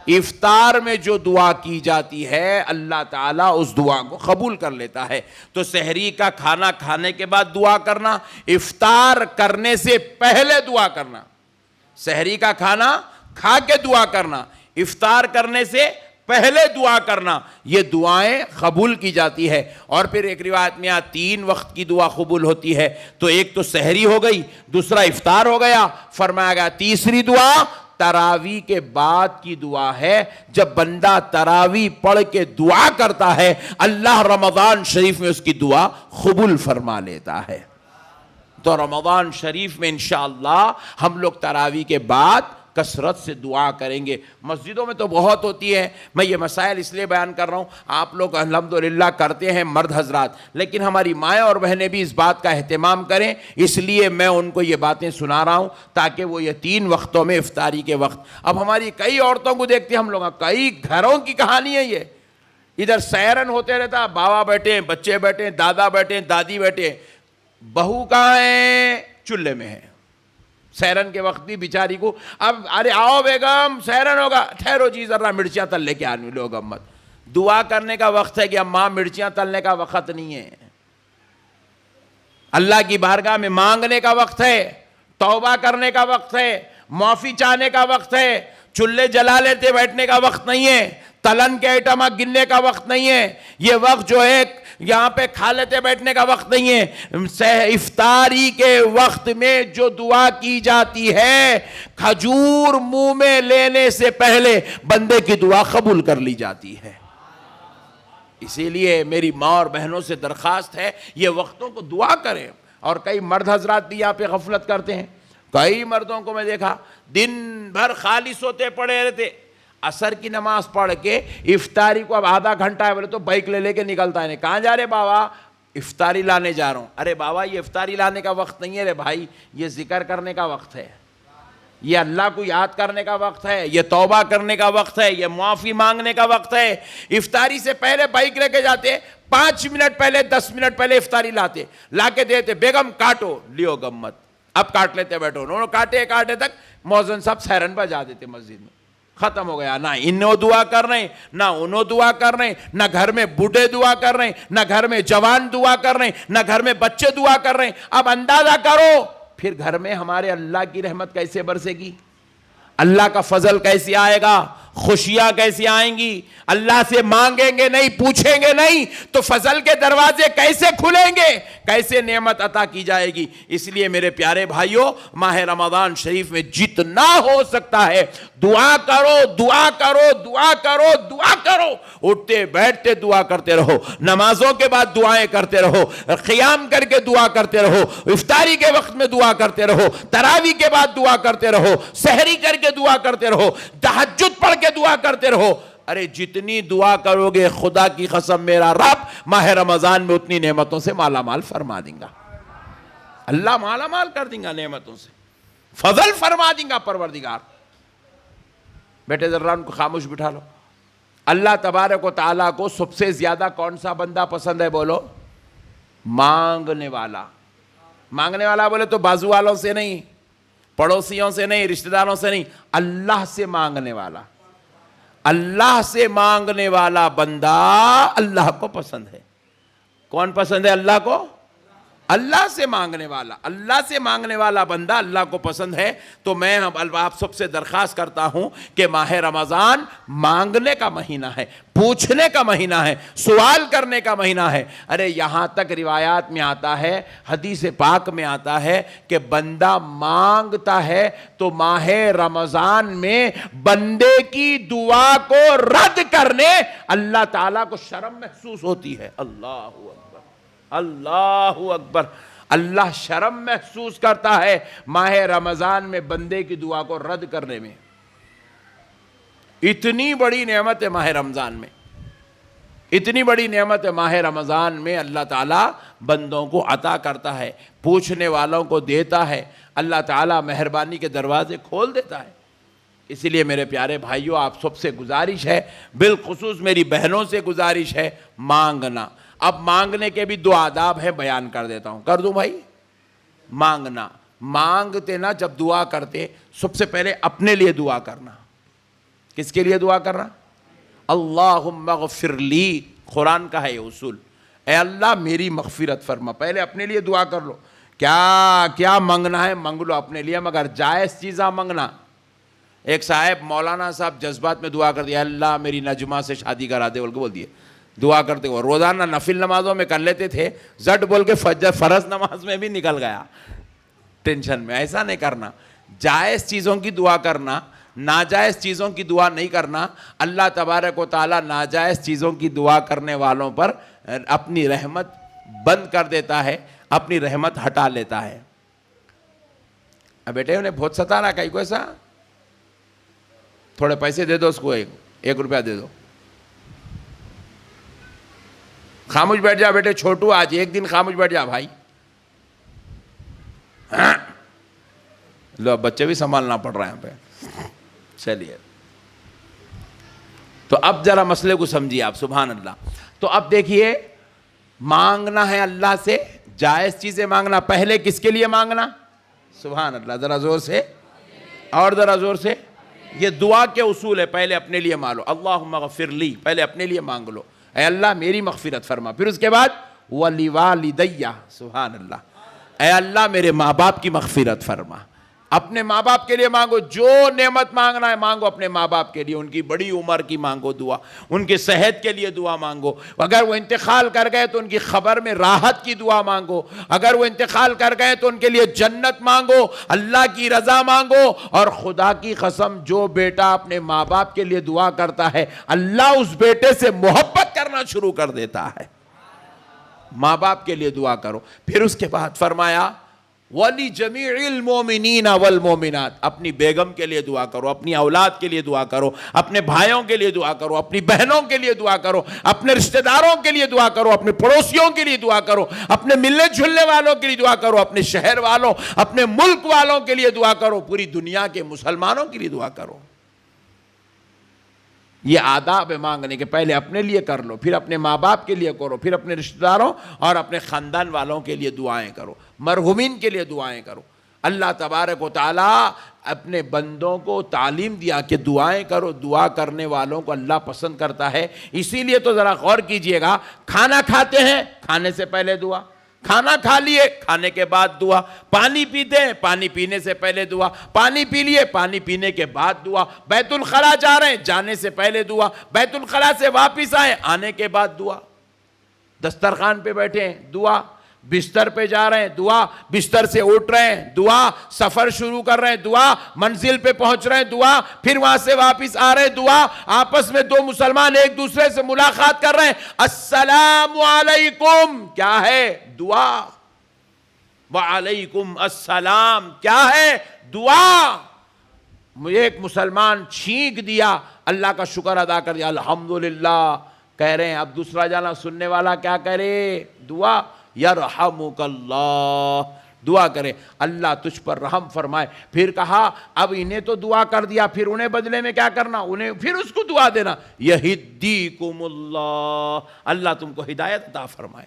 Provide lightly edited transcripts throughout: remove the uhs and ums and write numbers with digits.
افطار میں جو دعا کی جاتی ہے اللہ تعالیٰ اس دعا کو قبول کر لیتا ہے. تو سحری کا کھانا کھانے کے بعد دعا کرنا، افطار کرنے سے پہلے دعا کرنا. سحری کا کھانا کھا کے دعا کرنا، افطار کرنے سے پہلے دعا کرنا، یہ دعائیں قبول کی جاتی ہے. اور پھر ایک روایت میں 3 وقت کی دعا قبول ہوتی ہے. تو ایک تو سحری ہو گئی، دوسرا افطار ہو گیا. فرمایا گیا تیسری دعا تراویح کے بعد کی دعا ہے. جب بندہ تراویح پڑھ کے دعا کرتا ہے اللہ رمضان شریف میں اس کی دعا قبول فرما لیتا ہے. تو رمضان شریف میں انشاءاللہ ہم لوگ تراویح کے بعد کثرت سے دعا کریں گے. مسجدوں میں تو بہت ہوتی ہے، میں یہ مسائل اس لیے بیان کر رہا ہوں، آپ لوگ الحمدللہ کرتے ہیں مرد حضرات، لیکن ہماری مائیں اور بہنیں بھی اس بات کا اہتمام کریں. اس لیے میں ان کو یہ باتیں سنا رہا ہوں تاکہ وہ یہ 3 وقتوں میں افطاری کے وقت. اب ہماری کئی عورتوں کو دیکھتے ہیں ہم لوگ، کئی گھروں کی کہانی ہے یہ. ادھر سیرن ہوتے رہتا، بابا بیٹھے ہیں، بچے بیٹھے ہیں، دادا بیٹھے ہیں، دادی بیٹھے ہیں، بہو کہاں ہے؟ چولہے میں ہے. سیرن کے وقت بھی بیچاری کو اب ارے آؤ بیگم سیرن ہوگا، ٹھہرو جی ذرا مرچیاں تل لے کے آنے لوگ. امت دعا کرنے کا وقت ہے کہ اماں مرچیاں تلنے کا وقت نہیں ہے. اللہ کی بارگاہ میں مانگنے کا وقت ہے، توبہ کرنے کا وقت ہے، معافی چاہنے کا وقت ہے. چولہے جلا لیتے بیٹھنے کا وقت نہیں ہے، تلن کے آئٹم گننے کا وقت نہیں ہے. یہ وقت جو ہے یہاں پہ کھا لیتے بیٹھنے کا وقت نہیں ہے. افطاری کے وقت میں جو دعا کی جاتی ہے کھجور منہ میں لینے سے پہلے بندے کی دعا قبول کر لی جاتی ہے. اسی لیے میری ماں اور بہنوں سے درخواست ہے یہ وقتوں کو دعا کریں. اور کئی مرد حضرات بھی یہاں پہ غفلت کرتے ہیں. کئی مردوں کو میں دیکھا دن بھر خالص ہوتے پڑے رہتے، عصر کی نماز پڑھ کے افطاری کو اب آدھا گھنٹہ ہے بولے تو بائک لے کے نکلتا ہے. کہاں جا رہے بابا؟ افطاری لانے جا رہا ہوں. ارے بابا یہ افطاری لانے کا وقت نہیں ہے رے بھائی، یہ ذکر کرنے کا وقت ہے، یہ اللہ کو یاد کرنے کا وقت ہے، یہ توبہ کرنے کا وقت ہے، یہ معافی مانگنے کا وقت ہے. افطاری سے پہلے بائک لے کے جاتے، 5 منٹ پہلے 10 منٹ پہلے افطاری لاتے، لا کے دیتے، بیگم کاٹو، لیو گمت، اب کاٹ لیتے بیٹھو. انہوں نے کاٹے تک مؤذن صاحب سیرن بجا دیتے مسجد میں. ختم ہو گیا. نہ انہوں دعا کر رہے ہیں، نہ انہوں دعا کر رہے ہیں، نہ گھر میں بوڑھے دعا کر رہے ہیں، نہ گھر میں جوان دعا کر رہے ہیں، نہ گھر میں بچے دعا کر رہے ہیں. اب اندازہ کرو پھر گھر میں ہمارے اللہ کی رحمت کیسے برسے گی، اللہ کا فضل کیسے آئے گا، خوشیاں کیسے آئیں گی. اللہ سے مانگیں گے نہیں، پوچھیں گے نہیں تو فضل کے دروازے کیسے کھلیں گے، کیسے نعمت عطا کی جائے گی. اس لیے میرے پیارے بھائیوں ماہ رمضان شریف میں جتنا ہو سکتا ہے دعا کرو، دعا کرو، دعا کرو، دعا کرو. اٹھتے بیٹھتے دعا کرتے رہو، نمازوں کے بعد دعائیں کرتے رہو، قیام کر کے دعا کرتے رہو، افطاری کے وقت میں دعا کرتے رہو، تراویح کے بعد دعا کرتے رہو، سحری کر کے دعا کرتے رہو، تہجد پڑھ کے دعا کرتے رہو. ارے جتنی دعا کرو گے خدا کی قسم میرا رب ماہ رمضان میں اتنی نعمتوں سے مالا مال فرما دیں گا. اللہ مالا مال کر دیں گا نعمتوں سے، فضل فرما دیں گا پروردگار. بیٹے ذرا ان کو خاموش بٹھا لو. اللہ تبارک و تعالیٰ کو سب سے زیادہ کون سا بندہ پسند ہے؟ بولو. مانگنے والا. مانگنے والا بولے تو بازو والوں سے نہیں، پڑوسیوں سے نہیں، رشتہ داروں سے نہیں، اللہ سے مانگنے والا. اللہ سے مانگنے والا بندہ اللہ کو پسند ہے. کون پسند ہے اللہ کو؟ اللہ سے مانگنے والا. اللہ سے مانگنے والا بندہ اللہ کو پسند ہے. تو میں آپ سب سے درخواست کرتا ہوں کہ ماہ رمضان مانگنے کا مہینہ ہے، پوچھنے کا مہینہ ہے، سوال کرنے کا مہینہ ہے. ارے یہاں تک روایات میں آتا ہے، حدیث پاک میں آتا ہے کہ بندہ مانگتا ہے تو ماہ رمضان میں بندے کی دعا کو رد کرنے اللہ تعالیٰ کو شرم محسوس ہوتی ہے. اللہ اکبر، اللہ اکبر. اللہ شرم محسوس کرتا ہے ماہ رمضان میں بندے کی دعا کو رد کرنے میں. اتنی بڑی نعمت ہے ماہ رمضان میں، اتنی بڑی نعمت ہے ماہ رمضان میں. اللہ تعالیٰ بندوں کو عطا کرتا ہے، پوچھنے والوں کو دیتا ہے. اللہ تعالیٰ مہربانی کے دروازے کھول دیتا ہے. اسی لیے میرے پیارے بھائیوں آپ سب سے گزارش ہے، بالخصوص میری بہنوں سے گزارش ہے، مانگنا. اب مانگنے کے بھی 2 آداب ہیں، بیان کر دیتا ہوں. کر دوں بھائی؟ مانگنا، مانگتے نا جب دعا کرتے سب سے پہلے اپنے لیے دعا کرنا کس کے لیے دعا کرنا؟ اللہم اغفر لی، قرآن کا ہے یہ اصول، اے اللہ میری مغفرت فرما. پہلے اپنے لیے دعا کر لو، کیا منگنا ہے منگ لو اپنے لیے، مگر جائز چیزاں منگنا. ایک صاحب مولانا صاحب جذبات میں دعا کر دیا، اللہ میری نجمہ سے شادی کرا دے بول دیے. دعا کرتے وہ روزانہ نفل نمازوں میں کر لیتے تھے، زٹ بول کے فرض نماز میں بھی نکل گیا ٹینشن میں. ایسا نہیں کرنا، جائز چیزوں کی دعا کرنا، ناجائز چیزوں کی دعا نہیں کرنا. اللہ تبارک و تعالیٰ ناجائز چیزوں کی دعا کرنے والوں پر اپنی رحمت بند کر دیتا ہے، اپنی رحمت ہٹا لیتا ہے. اب بیٹے انہیں بہت ستا رہا کہیں کو ایسا، تھوڑے پیسے دے دو اس کو، 1 روپیہ دے دو. خاموش بیٹھ جا بیٹے، چھوٹو آج ایک دن خاموش بیٹھ جا بھائی. لو اب بچے بھی سنبھالنا پڑ رہا ہے یہاں پہ. چلیے تو اب ذرا مسئلے کو سمجھیے آپ. سبحان اللہ. تو اب دیکھیے، مانگنا ہے اللہ سے، جائز چیزیں مانگنا. پہلے کس کے لیے مانگنا؟ سبحان اللہ. ذرا زور سے اور ذرا زور سے. یہ دعا کے اصول ہے. پہلے اپنے لیے مانگو، اللہم اغفر لی، پہلے اپنے لیے مانگ لو، اے اللہ میری مغفرت فرما. پھر اس کے بعد وَلِوَالِدَيَّ، سبحان اللہ، اے اللہ میرے ماں باپ کی مغفرت فرما. اپنے ماں باپ کے لیے مانگو، جو نعمت مانگنا ہے مانگو اپنے ماں باپ کے لیے. ان کی بڑی عمر کی مانگو دعا، ان کے صحت کے لیے دعا مانگو. اگر وہ انتقال کر گئے تو ان کی خبر میں راحت کی دعا مانگو. اگر وہ انتقال کر گئے تو ان کے لیے جنت مانگو، اللہ کی رضا مانگو. اور خدا کی قسم، جو بیٹا اپنے ماں باپ کے لیے دعا کرتا ہے، اللہ اس بیٹے سے محبت کرنا شروع کر دیتا ہے. ماں باپ کے لیے دعا کرو. پھر اس کے بعد فرمایا وَلِجَمِيعِ الْمُؤْمِنِينَ وَالْمُؤْمِنَاتِ، اپنی بیگم کے لیے دعا کرو، اپنی اولاد کے لیے دعا کرو، اپنے بھائیوں کے لیے دعا کرو، اپنی بہنوں کے لیے دعا کرو، اپنے رشتہ داروں کے لیے دعا کرو، اپنے پڑوسیوں کے لیے دعا کرو، اپنے ملنے جھلنے والوں کے لیے دعا کرو، اپنے شہر والوں، اپنے ملک والوں کے لیے دعا کرو، پوری دنیا کے مسلمانوں کے لیے دعا کرو. یہ آداب ہے مانگنے کے. پہلے اپنے لیے کر لو، پھر اپنے ماں باپ کے لیے کرو، پھر اپنے رشتہ داروں اور اپنے خاندان والوں کے لیے دعائیں کرو، مرحومین کے لیے دعائیں کرو. اللہ تبارک و تعالیٰ اپنے بندوں کو تعلیم دیا کہ دعائیں کرو. دعا کرنے والوں کو اللہ پسند کرتا ہے. اسی لیے تو ذرا غور کیجئے گا، کھانا کھاتے ہیں، کھانے سے پہلے دعا، کھانا کھا لیے، کھانے کے بعد دعا، پانی پیتے ہیں، پانی پینے سے پہلے دعا، پانی پی لیے، پانی پینے کے بعد دعا، بیت الخلا جا رہے ہیں، جانے سے پہلے دعا، بیت الخلا سے واپس آئے، آنے کے بعد دعا، دسترخوان پہ بیٹھے ہیں دعا، بستر پہ جا رہے ہیں دعا، بستر سے اٹھ رہے ہیں دعا، سفر شروع کر رہے ہیں دعا، منزل پہ پہنچ رہے ہیں دعا، پھر وہاں سے واپس آ رہے ہیں دعا، آپس میں دو مسلمان ایک دوسرے سے ملاقات کر رہے ہیں، السلام علیکم، کیا ہے؟ دعا. وعلیکم السلام، کیا ہے؟ دعا. مجھے ایک مسلمان چھینک دیا، اللہ کا شکر ادا کر دیا، الحمدللہ کہہ رہے ہیں. اب دوسرا جانا سننے والا کیا کرے؟ دعا. یرحمک اللہ، دعا کرے اللہ تجھ پر رحم فرمائے. پھر کہا اب انہیں تو دعا کر دیا، پھر انہیں بدلے میں کیا کرنا؟ انہیں پھر اس کو دعا دینا، یہدیکم اللہ، اللہ تم کو ہدایت عطا فرمائے.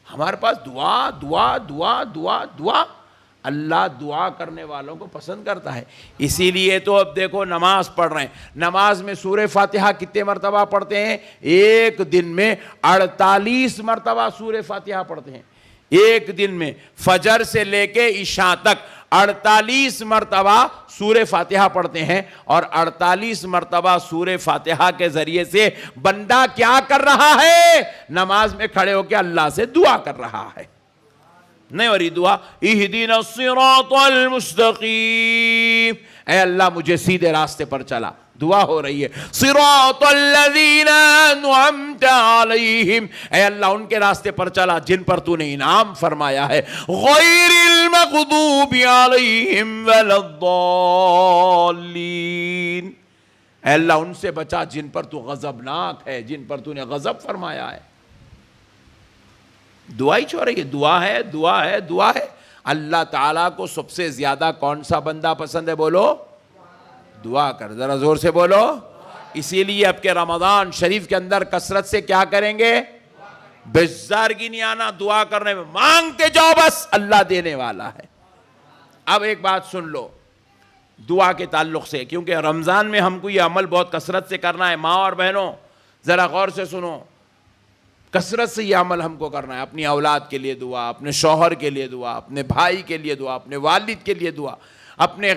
ہمارے پاس دعا دعا دعا دعا دعا. اللہ دعا کرنے والوں کو پسند کرتا ہے. اسی لیے تو اب دیکھو نماز پڑھ رہے ہیں، نماز میں سورہ فاتحہ کتنے مرتبہ پڑھتے ہیں؟ ایک دن میں 48 مرتبہ سورہ فاتحہ پڑھتے ہیں. ایک دن میں فجر سے لے کے عشاء تک 48 مرتبہ سورہ فاتحہ پڑھتے ہیں. اور 48 مرتبہ سورہ فاتحہ کے ذریعے سے بندہ کیا کر رہا ہے؟ نماز میں کھڑے ہو کے اللہ سے دعا کر رہا ہے. نہیں اور یہ دعا اہدنا الصراط المستقیم، اے اللہ مجھے سیدھے راستے پر چلا. دعا ہو رہی ہے صراط الذین انعمت علیہم، اے اللہ ان کے راستے پر چلا جن پر تو نے انعام فرمایا ہے. غیر المغضوب علیہم ولا الضالین، اے اللہ ان سے بچا جن پر تو غضبناک ہے، جن پر تو نے غضب فرمایا ہے. دعا ہی چھوڑ رہی ہے. دعا ہے دعا ہے دعا ہے. اللہ تعالیٰ کو سب سے زیادہ کون سا بندہ پسند ہے؟ بولو دعا کر، ذرا زور سے بولو. اسی لیے اب کے رمضان شریف کے اندر کثرت سے کیا کریں گے؟ بیزارگی نہیں آنا، دعا کرنے میں مانگتے جاؤ، بس اللہ دینے والا ہے. اب ایک بات سن لو، دعا کے تعلق سے، کیونکہ رمضان میں ہم کو یہ عمل بہت کثرت سے کرنا ہے. ماں اور بہنوں ذرا غور سے سنو، کثرت سے یہ عمل ہم کو کرنا ہے. اپنی اولاد کے لیے دعا، اپنے شوہر کے لیے دعا، اپنے بھائی کے لیے دعا، اپنے والد کے لیے دعا، اپنے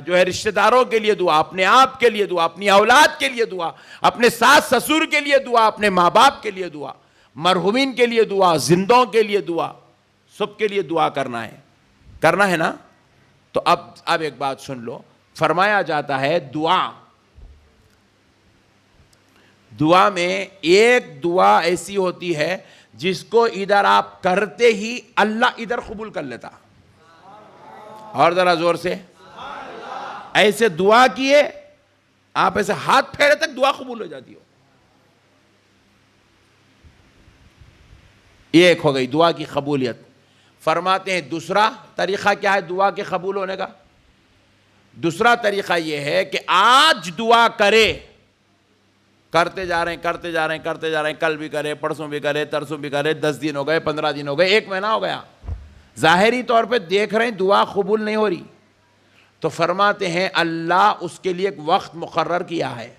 جو ہے رشتہ داروں کے لیے دعا، اپنے آپ کے لیے دعا، اپنی اولاد کے لیے دعا، اپنے ساس سسر کے لیے دعا، اپنے ماں باپ کے لیے دعا، مرحومین کے لیے دعا، زندوں کے لیے دعا، سب کے لیے دعا کرنا ہے نا. تو اب ایک بات سن لو، فرمایا جاتا ہے دعا میں ایک دعا ایسی ہوتی ہے جس کو ادھر آپ کرتے ہی اللہ ادھر قبول کر لیتا. اور ذرا زور سے، ایسے دعا کیے آپ، ایسے ہاتھ پھیرے تک دعا قبول ہو جاتی ہو. یہ ایک ہو گئی دعا کی قبولیت. فرماتے ہیں دوسرا طریقہ کیا ہے دعا کے قبول ہونے کا؟ دوسرا طریقہ یہ ہے کہ آج دعا کرتے جا رہے ہیں، کل بھی کرے، پرسوں بھی کرے، ترسوں بھی کرے، 10 دن ہو گئے، 15 دن ہو گئے، 1 مہینہ ہو گیا، ظاہری طور پہ دیکھ رہے ہیں دعا قبول نہیں ہو رہی. تو فرماتے ہیں اللہ اس کے لیے ایک وقت مقرر کیا ہے،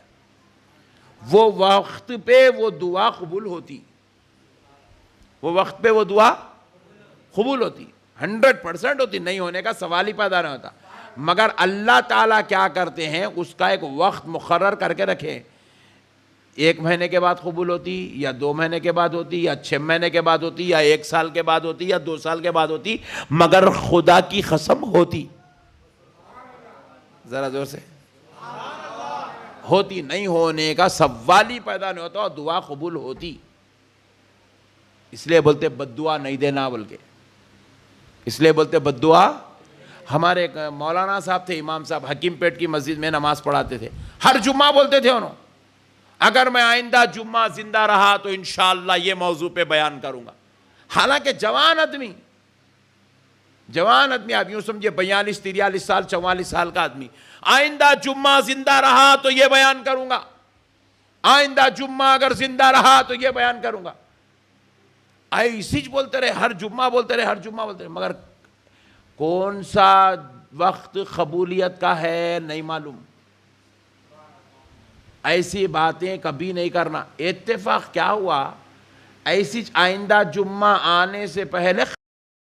وہ وقت پہ وہ دعا قبول ہوتی، وہ وقت پہ وہ دعا قبول ہوتی، 100% ہوتی، نہیں ہونے کا سوال ہی پیدا نہیں ہوتا. مگر اللہ تعالیٰ کیا کرتے ہیں، اس کا ایک وقت مقرر کر کے رکھے. 1 مہینے کے بعد قبول ہوتی، یا 2 مہینے کے بعد ہوتی، یا 6 مہینے کے بعد ہوتی، یا 1 سال کے بعد ہوتی، یا 2 سال کے بعد ہوتی، مگر خدا کی قسم ہوتی. ذرا زور سے، ہوتی، نہیں ہونے کا سوال ہی پیدا نہیں ہوتا، اور دعا قبول ہوتی. اس لیے بولتے بد دعا نہیں دینا، اس لیے بولتے بد دعا. ہمارے ایک مولانا صاحب تھے، امام صاحب، حکیم پیٹ کی مسجد میں نماز پڑھاتے تھے. ہر جمعہ بولتے تھے انہوں، اگر میں آئندہ جمعہ زندہ رہا تو انشاءاللہ یہ موضوع پہ بیان کروں گا. حالانکہ جوان آدمی، آپ یوں سمجھے 42 43 سال 44 سال کا آدمی، آئندہ جمعہ زندہ رہا تو یہ بیان کروں گا، آئندہ جمعہ اگر زندہ رہا تو یہ بیان کروں گا. ایسی بولتے رہے، ہر جمعہ بولتے رہے، مگر کون سا وقت قبولیت کا ہے نہیں معلوم. ایسی باتیں کبھی نہیں کرنا. اتفاق کیا ہوا، ایسی آئندہ جمعہ آنے سے پہلے